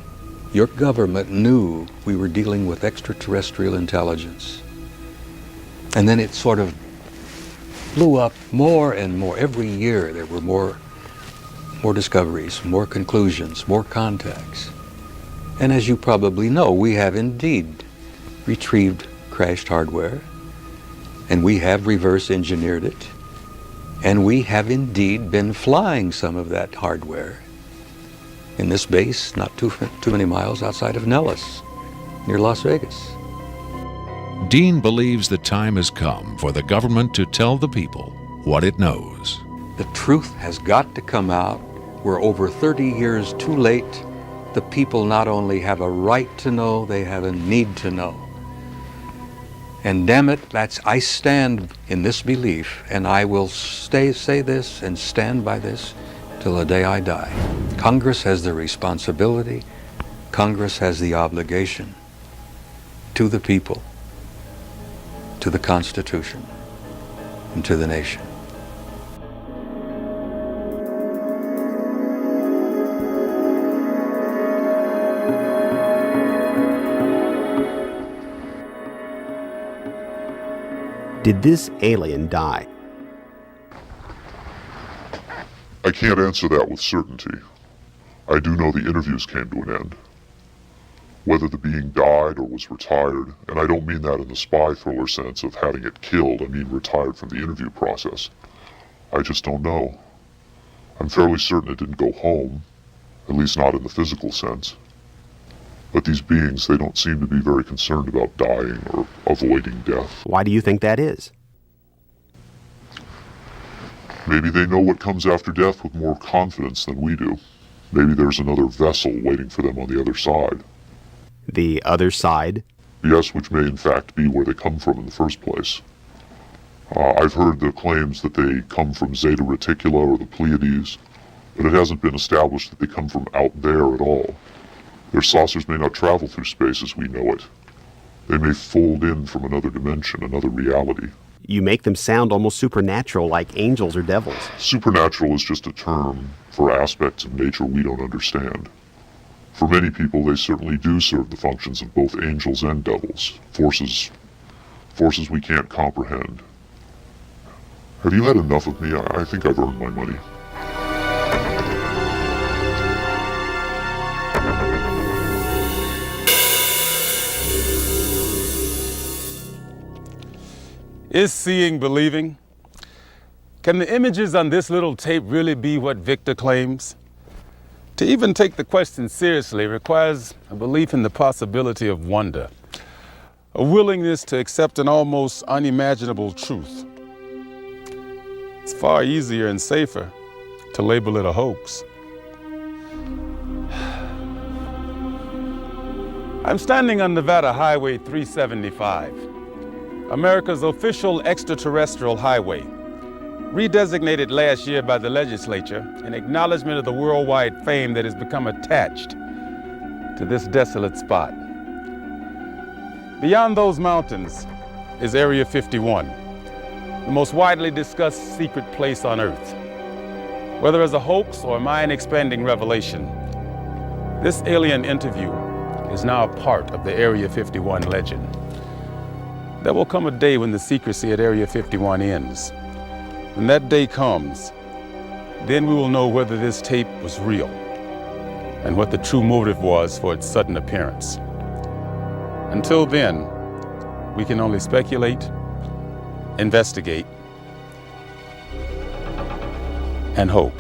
Speaker 4: your government knew we were dealing with extraterrestrial intelligence. And then it sort of blew up more and more. Every year there were more discoveries, more conclusions, more contacts. And as you probably know, we have indeed retrieved crashed hardware, and we have reverse engineered it, and we have indeed been flying some of that hardware in this base not too many miles outside of Nellis, near Las Vegas.
Speaker 6: Dean believes the time has come for the government to tell the people what it knows.
Speaker 4: The truth has got to come out. We're over 30 years too late. The people not only have a right to know, they have a need to know. And damn it, I stand in this belief, and I will say this and stand by this till the day I die. Congress has the responsibility, Congress has the obligation to the people, to the Constitution, and to the nation.
Speaker 11: Did this alien die?
Speaker 3: I can't answer that with certainty. I do know the interviews came to an end. Whether the being died or was retired, and I don't mean that in the spy thriller sense of having it killed, I mean retired from the interview process. I just don't know. I'm fairly certain it didn't go home, at least not in the physical sense. But these beings, they don't seem to be very concerned about dying or avoiding death.
Speaker 11: Why do you think that is?
Speaker 3: Maybe they know what comes after death with more confidence than we do. Maybe there's another vessel waiting for them on the other side.
Speaker 11: The other side?
Speaker 3: Yes, which may in fact be where they come from in the first place. I've heard the claims that they come from Zeta Reticula or the Pleiades, but it hasn't been established that they come from out there at all. Their saucers may not travel through space as we know it. They may fold in from another dimension, another reality.
Speaker 11: You make them sound almost supernatural, like angels or devils.
Speaker 3: Supernatural is just a term for aspects of nature we don't understand. For many people, they certainly do serve the functions of both angels and devils, forces we can't comprehend. Have you had enough of me? I think I've earned my money.
Speaker 5: Is seeing believing? Can the images on this little tape really be what Victor claims? To even take the question seriously requires a belief in the possibility of wonder, a willingness to accept an almost unimaginable truth. It's far easier and safer to label it a hoax. I'm standing on Nevada Highway 375. America's official extraterrestrial highway, redesignated last year by the legislature in acknowledgement of the worldwide fame that has become attached to this desolate spot. Beyond those mountains is Area 51, the most widely discussed secret place on Earth. Whether as a hoax or mind-expanding revelation, this alien interview is now a part of the Area 51 legend. There will come a day when the secrecy at Area 51 ends. When that day comes, then we will know whether this tape was real and what the true motive was for its sudden appearance. Until then, we can only speculate, investigate, and hope.